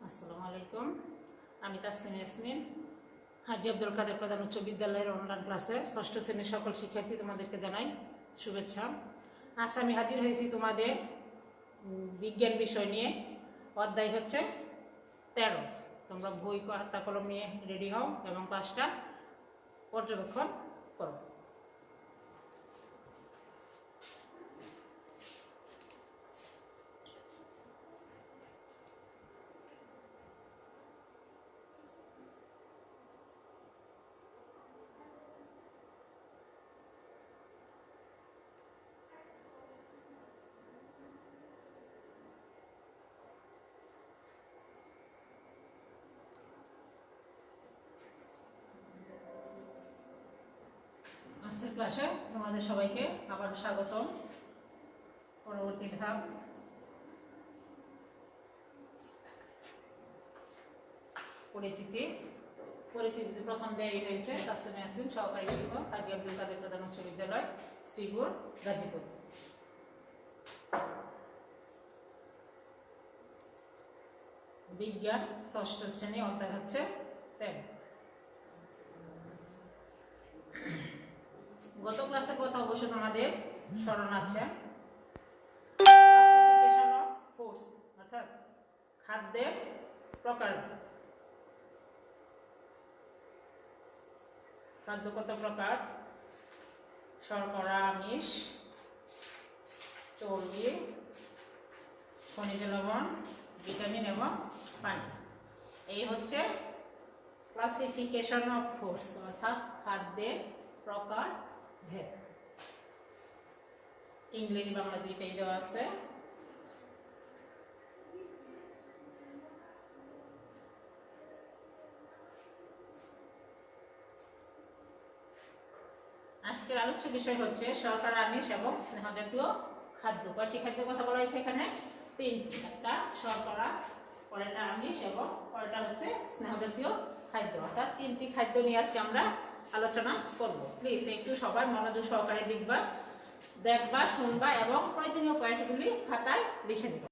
আসসালামু আলাইকুম। আমি তাসমিন ইয়াসমিন, হাজি আব্দুল কাদের প্রধান উচ্চ বিদ্যালয়ের অনলাইন ক্লাসে ষষ্ঠ শ্রেণীর সকল শিক্ষার্থী তোমাদেরকে জানাই শুভেচ্ছা। আজ আমি হাজির হয়েছি তোমাদের বিজ্ঞান বিষয় নিয়ে। অধ্যায় হচ্ছে 13। তোমরা বই খাতা কলম নিয়ে রেডি হও এবং ক্লাসটা পর্যবেক্ষণ করো। আজকের ক্লাসে তোমাদের সবাইকে আবার স্বাগতম। পরবর্তী ধাপ পরিচিতি। পরিচিতিতে প্রথম দেয় হয়েছে তাসমিন ইয়াসমিন, সহকারী শিক্ষক, হাজি আব্দুল কাদের প্রধান উচ্চ বিদ্যালয়, শ্রীপুর, গাজীপুর। বিজ্ঞান ষষ্ঠ শ্রেণী, অধ্যায় হচ্ছে 13। গত ক্লাসের কথা অবশ্য তোমাদের স্মরণ আছে। ক্লাসিফিকেশন অফ ফুডস অর্থাৎ খাদ্যের প্রকার। খাদ্য কত প্রকার? শর্করা, আমিষ, চর্বি, খনিজ লবণ, ভিটামিন এবং পানি। এই হচ্ছে ক্লাসিফিকেশন অফ ফুডস অর্থাৎ খাদ্যের প্রকার ভেদ। ইংলিশ বাংলা দুইটাই দেওয়া আছে। আজকের আলোচ্য বিষয় হচ্ছে শর্করা, আমিষ এবং স্নেহ জাতীয় খাদ্য। কয়টি খাদ্যের কথা বলা হয়েছে এখানে? তিনটি। একটা শর্করা, পরেরটা আমিষ এবং পরেরটা হচ্ছে স্নেহ জাতীয় খাদ্য। অর্থাৎ তিনটি খাদ্য নিয়ে আজকে আমরা আলোচনা করব। প্লিজ একটু সবাই মনোযোগ সহকারে দেখবা, শুনবা এবং প্রয়োজনীয় পয়েন্টগুলি খাতায় লিখে নিবা।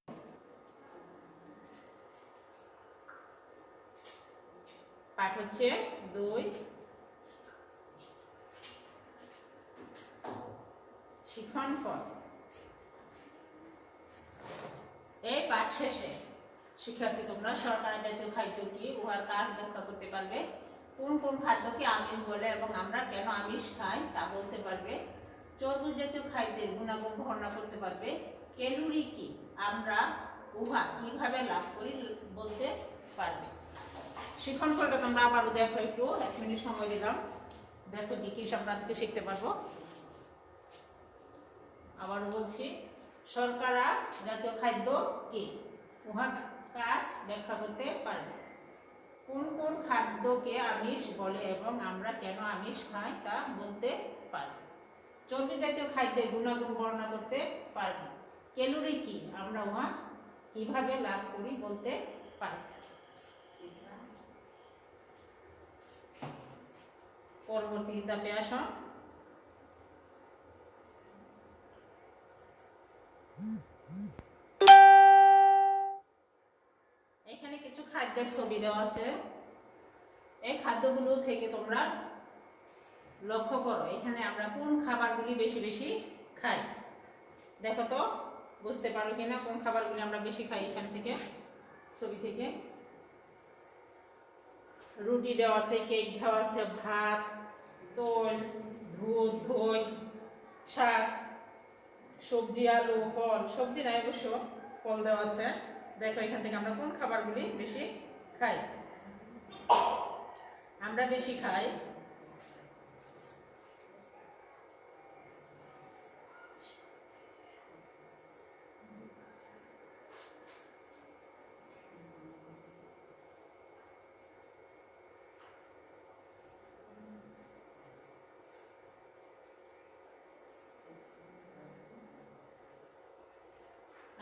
পাঠ হচ্ছে 2, শিখন ফল। এই পাঠ শেষে শিক্ষার্থী তোমরা শর্করা জাতীয় খাদ্য কি, উহার কাজ ব্যাখ্যা করতে পারবে, কোন কোন খাদ্যকে আমিষ বলে এবং আমরা কেন আমিষ খাই তা বলতে পারবে, চর্বি জাতীয় খাদ্যের গুণাগুণ বর্ণনা করতে পারবে, ক্যালোরি কি, আমরা উহা কিভাবে লাভ করি বলতে পারবে। শিখন ফলটা তোমরা আবারও দেখো, একটু 1 মিনিট সময় দিলাম, দেখো কি কি আমরা আজকে শিখতে পারবো। আবারও বলছি, শর্করা জাতীয় খাদ্য কি, উহা কাজ ব্যাখ্যা করতে পারবে, কোন কোন খাদ্যকে আমিষ বলে এবং আমরা কেন আমিষ খাই তা বলতে পারবে, চর্বি জাতীয় খাদ্যের গুণাগুণ বর্ণনা করতে পারবে, ক্যালোরি কি, আমরা উহা কিভাবে লাভ করি বলতে পারবে। পরবর্তী ধাপে আসো। এখানে কিছু খাদ্যের ছবি দেওয়া আছে। এই খাদ্যগুলো থেকে তোমরা লক্ষ্য করো এখানে আমরা কোন খাবারগুলি বেশি বেশি খাই। দেখো তো বুঝতে পারো কিনা কোন খাবারগুলি আমরা বেশি খাই। এখান থেকে ছবি থেকে রুটি দেওয়া আছে, কেক দেওয়া আছে, ভাত, তৈল, দুধ, দই, শাক, সবজি, আলু, ফল। সবজি নাই অবশ্য, ফল দেওয়া আছে। দেখো এখান থেকে আমরা কোন খাবারগুলি বেশি খাই। আমরা বেশি খাই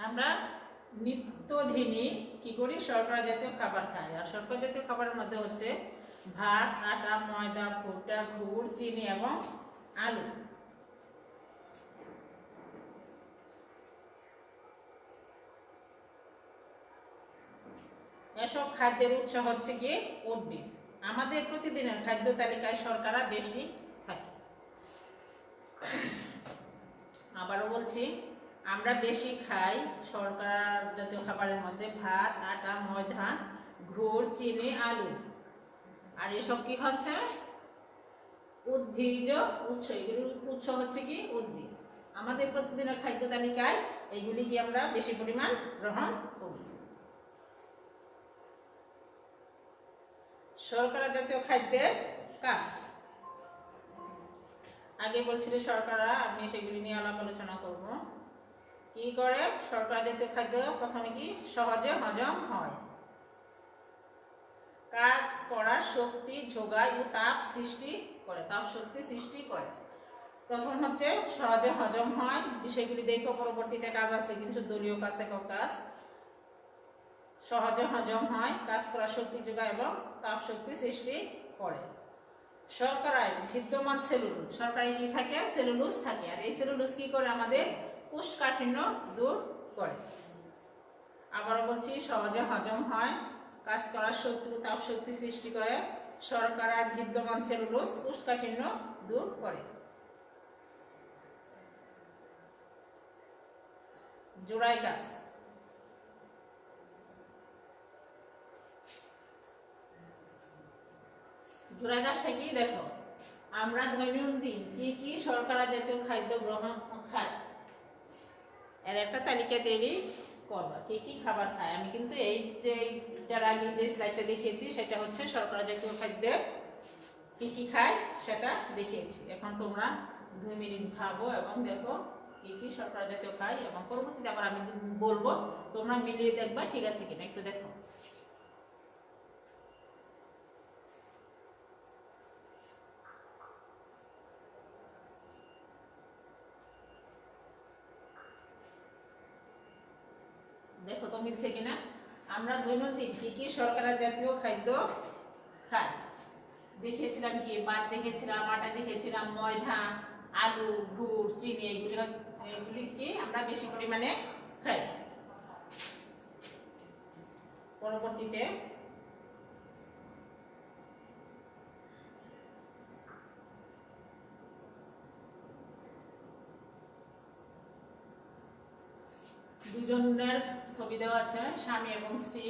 আমরা নিত্যদিনই কি করি, শর্করা জাতীয় খাবার খাই। আর শর্করা জাতীয় খাবারের মধ্যে হচ্ছে ভাত, আটা, ময়দা, ভুট্টা, গুড়, চিনি এবং আলু। এসব খাদ্যের উৎস হচ্ছে কি উদ্ভিদ। আমাদের প্রতিদিনের খাদ্য তালিকায় শর্করা বেশি থাকে। আবারও বলছি, আমরা বেশি খাই শর্করা জাতীয় খাবারের মধ্যে ভাত, আটা, ময়দা, গুড়, চিনি, আলু। আর এসব কি হচ্ছে উদ্ভিজ উৎস। এগুলির উৎস হচ্ছে কি উদ্ভিদ। আমাদের প্রতিদিনের খাদ্য তালিকায় এইগুলি কি আমরা বেশি পরিমাণ গ্রহণ করি। শর্করা জাতীয় খাদ্যের কাজ আগে বলছিল শর্করা, আমি সেগুলি নিয়ে আলাপ আলোচনা করব। কি করে শর্করা জাতীয় খাদ্য? প্রথমে কি সহজে হজম হয়, কাজ করার শক্তি যোগায় ও তাপ সৃষ্টি করে, তাপ শক্তি সৃষ্টি করে। প্রথম হচ্ছে সহজে হজম হয়, বিষয়গুলি দেখো পরবর্তীতে কাজ আছে কিন্তু দলীয় কাজ একক কাজ। সহজে হজম হয়, কাজ করার শক্তি যোগায় এবং তাপ শক্তি সৃষ্টি করে। শর্করায় বিদ্যমান সেলুলোজ, শর্করায় কি থাকে? সেলুলোজ থাকে। আর এই সেলুলোজ কি করে? আমাদের কোষ্ঠকাঠিন্য দূর করে। আবারও বলছি, সহজে হজম হয়, কাজ করার শক্তি ও তাপ শক্তি সৃষ্টি করে। শর্করার বিদ্যমান সেলুলোজ কোষ্ঠকাঠিন্য দূর করে। জোড়াই গাছ, জোড়াই গাছটা কি? দেখো, আমরা দৈনন্দিন কি কি শর্করা জাতীয় খাদ্য গ্রহণ খাই এর একটা তালিকা তৈরি করবা। কি কি খাবার খায়? আমি কিন্তু এই যে এটার আগে যে স্লাইডটা দেখিয়েছি সেটা হচ্ছে শর্করা জাতীয় খাদ্য কি কি খায় সেটা দেখিয়েছি। এখন তোমরা 2 মিনিট ভাবো এবং দেখো কি কি শর্করা জাতীয় খায়, এবং পরবর্তীতে আবার আমি বলবো, তোমরা মিলিয়ে দেখবা ঠিক আছে কিনা, একটু দেখো। দেখো তো মিলছে কিনা। আমরা দৈনন্দিন কি কি শর্করা জাতীয় খাদ্য খাই দেখিয়েছিলাম। কি ভাত দেখেছিলাম, আটা দেখেছিলাম, ময়দা, আলু, গুড়, চিনি, এগুলি কি আমরা বেশি পরিমাণে খাই। পরবর্তীতে দুজনের ছবি দেওয়া আছে, স্বামী এবং স্ত্রী।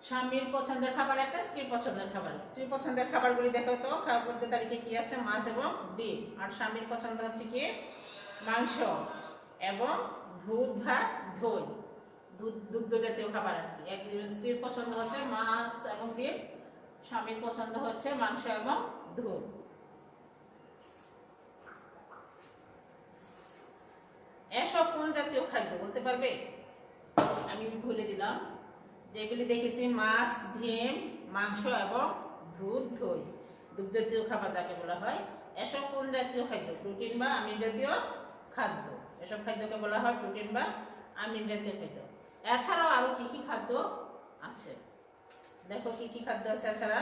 স্বামীর পছন্দের খাবার একটা, স্ত্রীর পছন্দের খাবার। স্ত্রীর পছন্দের খাবারগুলি দেখো তো, খাবার তালিকায় কি আছে? মাছ এবং ডিম। আর স্বামীর পছন্দ হচ্ছে কি মাংস এবং দুধ বা দই, দুগ্ধ জাতীয় খাবার আর কি। একজন স্ত্রীর পছন্দ হচ্ছে মাছ এবং ডিম, স্বামীর পছন্দ হচ্ছে মাংস এবং দুধ। এসব কোন জাতীয় খাদ্য বলতে পারবে? আমি ভুলে দিলাম। যেগুলি দেখেছি মাছ, ডিম, মাংস এবং দুধ, দই, দুগ্ধ জাতীয় খাবার যাকে বলা হয়। এসব কোন জাতীয় খাদ্য? প্রোটিন বা আমিষ জাতীয় খাদ্য। এসব খাদ্যকে বলা হয় প্রোটিন বা আমিষ জাতীয় খাদ্য। এছাড়াও আরো কি কি খাদ্য আছে দেখো, কি কি খাদ্য আছে এছাড়া।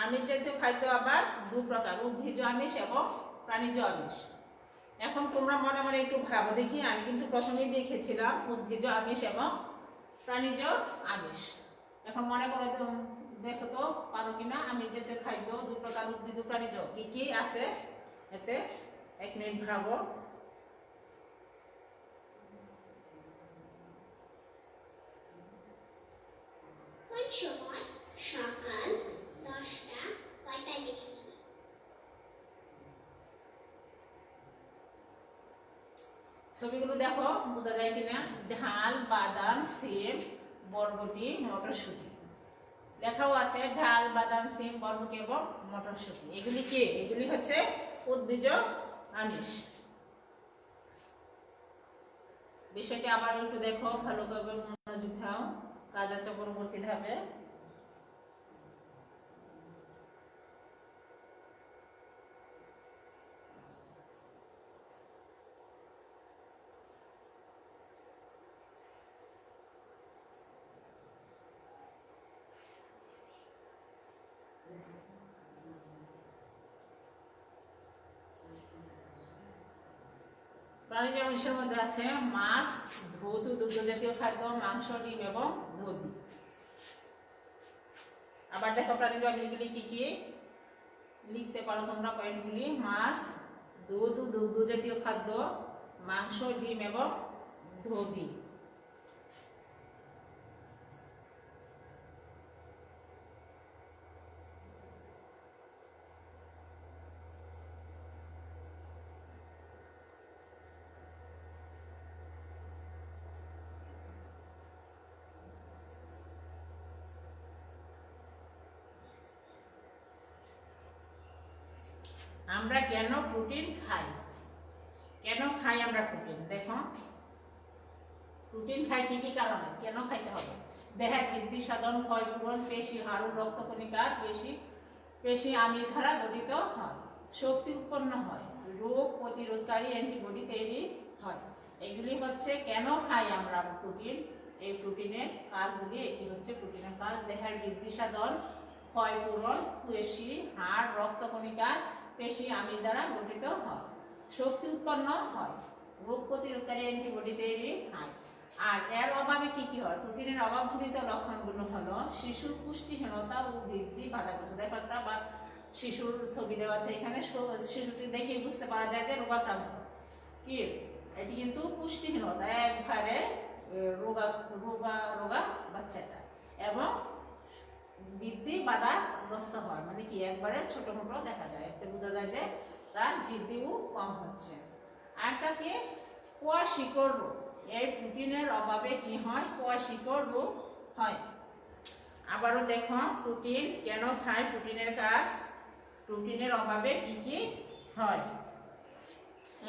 আমিষ জাতীয় খাদ্য আবার 2 প্রকার, উদ্ভিজ্জ আমিষ এবং প্রাণীজ আমিষ। এখন তোমরা মনে মনে একটু ভাবো দেখি, আমি কিন্তু প্রথমেই দেখেছিলাম উদ্ভিজ্জ আমিষ এবং প্রাণীজ আমিষ। এখন মনে করো দেখো তো পারো কিনা। আমিষ জাতীয় খাদ্য 2 প্রকার, উদ্ভিজ্জ প্রাণীজ, কি কি আছে এতে? 1 মিনিট ভাবো। সময় সকাল 10:45। ছবিগুলো দেখো, বোঝা যায় কিনা। ঢাল, বাদাম, সিম, বরবটি, মটরশুঁটি। লেখাও আছে ঢাল, বাদাম, সিম, বরবটি এবং মটরশুঁটি। এগুলি কি? এগুলি হচ্ছে উদ্ভিজ্জ আমিষ। বিষয়টি আবার একটু দেখো, ভালো করে মনোযোগ দাও, কাজ আছে পরবর্তী ধাপে। প্রাণীজ আমিষের মধ্যে আছে মাছ, দুধ, দুগ্ধ জাতীয় খাদ্য, মাংস, ডিম এবং দধি। আবার দেখো প্রাণীজ অম্লগুলি কি কি লিখতে পারো তোমরা পয়েন্টগুলি। মাছ, দুধ, দুগ্ধ জাতীয় খাদ্য, মাংস, ডিম এবং দধি। আমরা কেন প্রোটিন খাই? কেন খাই আমরা প্রোটিন? দেখো, প্রোটিন খাই কি কি কারণে, কেন খাইতে হবে? দেহের বৃদ্ধি সাধন, ক্ষয় পূরণ, পেশি, হাড়, রক্তকণিকা, পেশি আমিষ দ্বারা গঠিত হয়, শক্তি উৎপন্ন হয়, রোগ প্রতিরোধকারী অ্যান্টিবডি তৈরি হয়। এগুলি হচ্ছে কেন খাই আমরা প্রোটিন। এই প্রোটিনের কাজগুলি এটি হচ্ছে প্রোটিনের কাজ। দেহের বৃদ্ধি সাধন, ক্ষয় পূরণ, পেশি, হাড়, রক্তকণিকা, পেশি আমিষ দ্বারা গঠিত হয়, শক্তি উৎপন্ন হয়, রোগ প্রতিরোধকারী অ্যান্টিবডি তৈরি হয়। আর এর অভাবে কি কি হয়? প্রোটিনের অভাবজনিত লক্ষণগুলো হলো শিশুর পুষ্টিহীনতা ও বৃদ্ধি বাধাগ্রস্ত। দেখো একটা বা শিশুর ছবি দেওয়া আছে এখানে, শিশুটি দেখে বুঝতে পারা যায় যে রোগাক্রান্ত। কি এটি কিন্তু পুষ্টিহীনতা, একবারে রোগা রোগা রোগা বাচ্চাটা, এবং বৃদ্ধি বাধাগ্রস্ত হয়, মানে কি একবারে ছোট মোটো দেখা যায়, এতে বোঝা যায় যে তার বৃদ্ধিও কম হচ্ছে। আরেকটা কি কোয়াশিকড় রোগ। এই প্রোটিনের অভাবে কি হয়? কোয়াশিকড় রোগ হয়। আবারও দেখো প্রোটিন কেন খায়, প্রোটিনের কাজ, প্রোটিনের অভাবে কি কি হয়,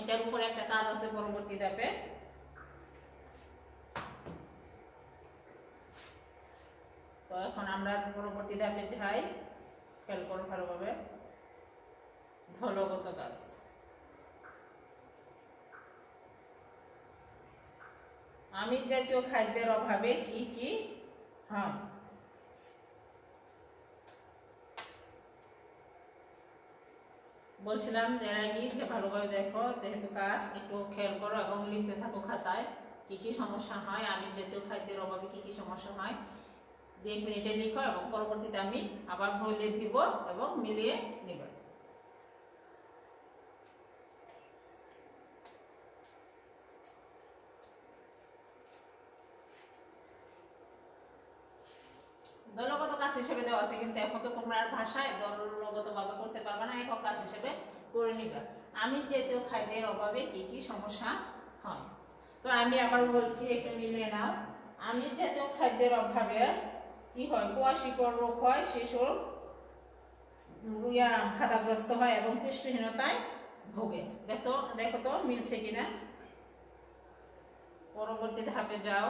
এটার উপর একটা কাজ আছে পরবর্তী ধাপে। তো এখন আমরা পরবর্তী ধাপে যাই, খেয়াল করো ভালোভাবে। ধলগত কাজ। আমিষ জাতীয় খাদ্যের অভাবে কি কি হয়? বলছিলাম যারা যে ভালোভাবে দেখো, যেহেতু কাজ একটু খেয়াল করো এবং লিখতে থাকো খাতায় কি কি সমস্যা হয়, আমিষ জাতীয় খাদ্যের অভাবে কি কি সমস্যা হয়। 1 মিনিটে লিখো এবং পরবর্তীতে আমি আবার বলে দিব এবং মিলিয়ে নেবে। দলগত কাজ হিসেবে দেওয়া আছে, কিন্তু এখন তো তোমরা আর ভাষায় দলগত ভাবে করতে পারবে না, একক কাজ হিসেবে করে নিবে। আমিষ জাতীয় খাদ্যের অভাবে কি কি সমস্যা হয়? তো আমি আবার বলছি, একটু মিলিয়ে নাও। আমিষ জাতীয় খাদ্যের অভাবে কি হয়? কোয়াশিকড় রোগ হয়, শিশুর বাধাগ্রস্ত হয় এবং পুষ্টিহীনতায় ভোগে। দেখো তো মিলছে কিনা। পরবর্তী ধাপে যাও।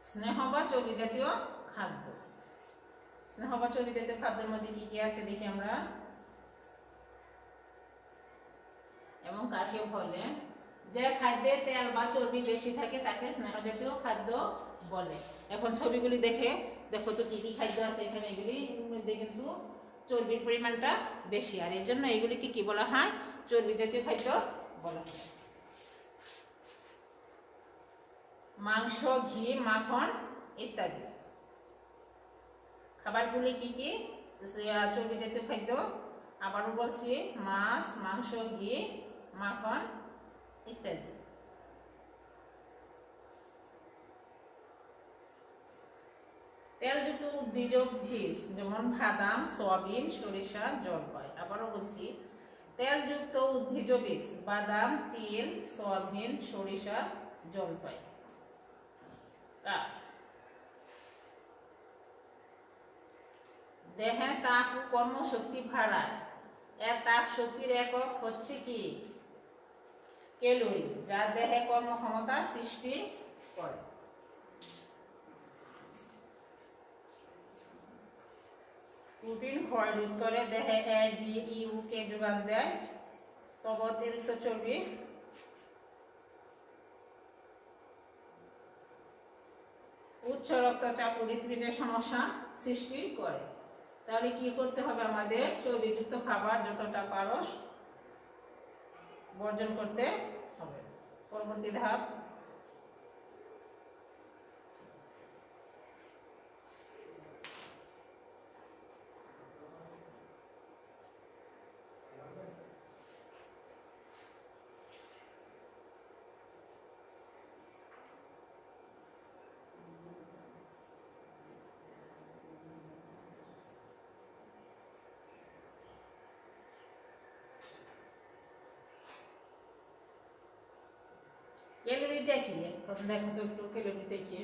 স্নেহ বা চর্বি জাতীয় খাদ্য। স্নেহ বা চর্বি জাতীয় খাদ্যের মধ্যে কি কি আছে দেখি আমরা, এবং কাকে বলে? যে খাদ্যে তেল বা চর্বি বেশি থাকে তাকে স্নেহ জাতীয় খাদ্য বলে। এখন ছবিগুলি দেখো তো কি কি খাদ্য আছে এখানে, এগুলির মধ্যে কিন্তু চর্বির পরিমাণটা বেশি, আর এর জন্য এগুলিকে কি বলা হয়? চর্বি জাতীয় খাদ্য বলা হয়। মাংস, ঘি, মাখন ইত্যাদি খাবারগুলি কি কি? চর্বি জাতীয় খাদ্য। আবারও বলছি, মাছ, মাংস, ঘি, মাখন ইত্যাদি। তেলযুক্ত উদ্ভিজ বীজ যেমন বাদাম, সয়াবিন, সরিষা, জলপাই। আবারও বলছি, তেলযুক্ত উদ্ভিজ বীজ বাদাম, তিল, সয়াবিন, সরিষা, জলপাই। কাজ, দেহে তাপ ও কর্মশক্তি বাড়ায়। এর তাপ শক্তির একক হচ্ছে কি? ক্যালোরি, যা দেহে কর্মক্ষমতা সৃষ্টি করে। প্রোটিন ক্ষয় রোধ করে, দেহে এ, ডি, ইউ কে যোগান দেয়। তবে অতিরিক্ত চর্বি উচ্চ রক্তচাপ ও হৃদপিণ্ডের সমস্যা সৃষ্টি করে। তাহলে কি করতে হবে? আমাদের চর্বিযুক্ত খাবার যতটা পারো বর্জন করতে হবে। পরবর্তী ধাপ, ক্যালোরিটা কি? প্রথম দেখো তো একটু ক্যালোরিটা কি।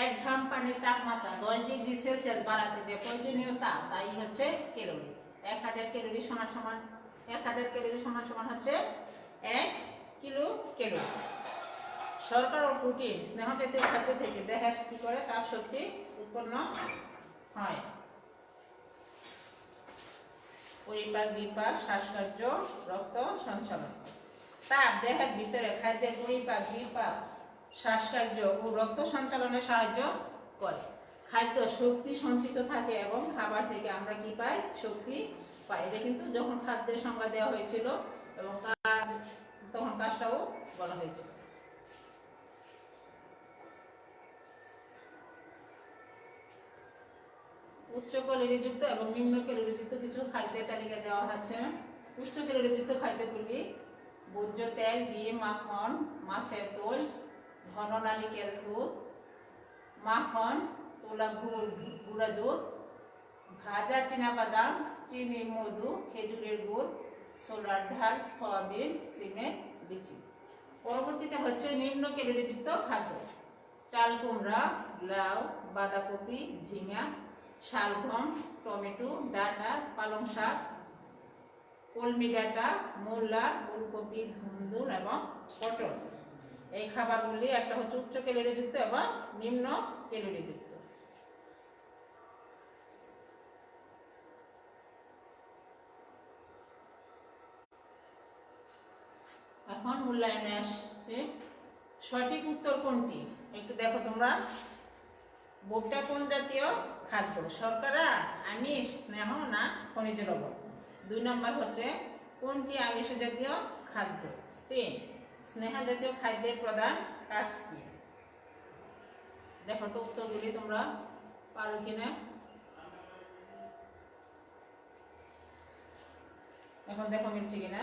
1 গ্রাম পানির তাপমাত্রা 10 ডিগ্রি সেলসিয়াস বাড়াতে যে প্রয়োজনীয় তাপ তাই হচ্ছে ক্যালোরি। 1000 ক্যালোরি সমান সমান 1000 ক্যালোরি সমান সমান হচ্ছে 1 কিলো ক্যালোরি। শর্করা ও প্রোটিন স্নেহ জাতীয় খাদ্য থেকে দেহে কি করে তাপ শক্তি উৎপন্ন হয়। পরিপাক, বিপাক, শ্বাসকার্য, রক্ত সঞ্চালন। তাপ দেহের ভিতরে খাদ্যের পরিপাক, বিপাক, শ্বাসকার্য ও রক্ত সঞ্চালনে সাহায্য করে। খাদ্য শক্তি সঞ্চিত থাকে এবং খাবার থেকে আমরা কি পাই? শক্তি পাই। এটা কিন্তু যখন খাদ্যের সংজ্ঞা দেওয়া হয়েছিল এবং তখন কাজটাও বলা হয়েছিল। উচ্চ ক্যালোরিযুক্ত এবং নিম্ন ক্যালোরিযুক্ত কিছু খাদ্যের তালিকা দেওয়া আছে। উচ্চ ক্যালোরিযুক্ত খাদ্যগুলি ভোজ্য তেল, ডিম, মাখন, মাছের তেল, ঘন নারিকেল দুধ, মাখন, তোলা গুঁড়া দুধ, ভাজা চীনাবাদাম, চিনি, মধু, খেজুরের গুড়, ছোলার ডাল, সয়াবিন, সিমের বিচি। পরবর্তীতে হচ্ছে নিম্ন ক্যালোরিযুক্ত খাদ্য। চাল কুমড়া, লাউ, বাঁধাকপি, ঝিঙা, শালগম, টমেটো, ডাঁটা, পালং শাক, কলমি ডাঁটা, মূলা, ফুলকপি, ধুন্দুল এবং পটল। এই খাবারগুলি একটা হচ্ছে উচ্চ ক্যালোরিযুক্ত এবং নিম্ন ক্যালোরিযুক্ত। এখন মূল্যায়নে আসছে। সঠিক উত্তর কোনটি? একটু দেখো তোমরা। ভুট্টা কোন জাতীয় খাদ্য? শর্করা, আমিষ, স্নেহ না খনিজ লবণ? 2 নম্বর হচ্ছে কোনটি আমিষ জাতীয় খাদ্য? 3 স্নেহ জাতীয় খাদ্যের প্রধান কাজ কি? দেখো তো উত্তরগুলি তোমরা পারো কিনা। এখন দেখো মিলছে কিনা।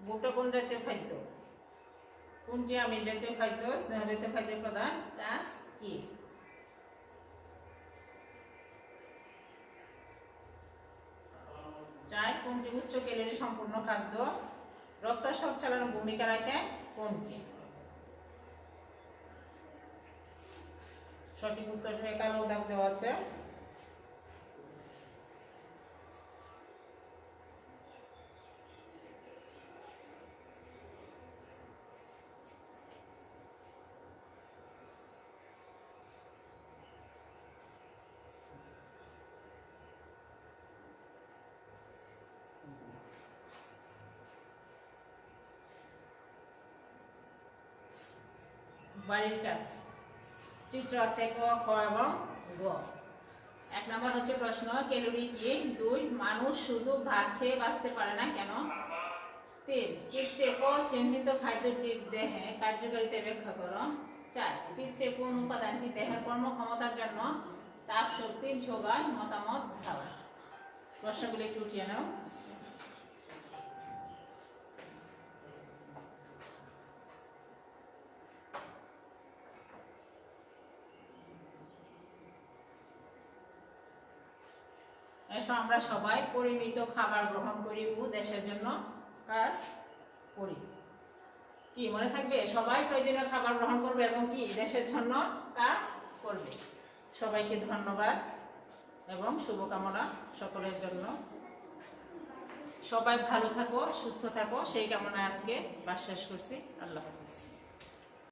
ভুট্টা কোন জাতীয় খাদ্য? কোনটি আমিষ জাতীয় খাদ্য? স্নেহ জাতীয় খাদ্যের প্রধান কাজ কি? কোনটি উচ্চ ক্যালোরি সম্পূর্ণ খাদ্য? রক্ত সঞ্চালনে ভূমিকা রাখে কোনটি? সঠিক উত্তর কালো দাগ দেওয়া আছে। বাড়ির কাজ চিত্র আছে ক, খ এবং গ। 1 নম্বর হচ্ছে প্রশ্ন, ক্যালোরি কি? 2 মানুষ শুধু ভাত খেয়ে বাঁচতে পারে না কেন? 3 চিত্রে ক চিহ্নিত খাদ্যটির দেহে কার্যকারিতা ব্যাখ্যা করো। 4 চিত্রে কোন উপাদানটি দেহের কর্মক্ষমতার জন্য তাপ শক্তির যোগায়? মতামত দাও। প্রশ্নগুলি একটু উঠিয়ে নাও। এসো আমরা সবাই পরিমিত খাবার গ্রহণ করি ও দেশের জন্য কাজ করি। কি মনে থাকবে? সবাই প্রয়োজনীয় খাবার গ্রহণ করবে এবং কি দেশের জন্য কাজ করবে। সবাইকে ধন্যবাদ এবং শুভকামনা সকলের জন্য। সবাই ভালো থাকো, সুস্থ থাকো, সেই কামনায় আজকে ক্লাস শেষ করছি। আল্লাহ হাফেজ।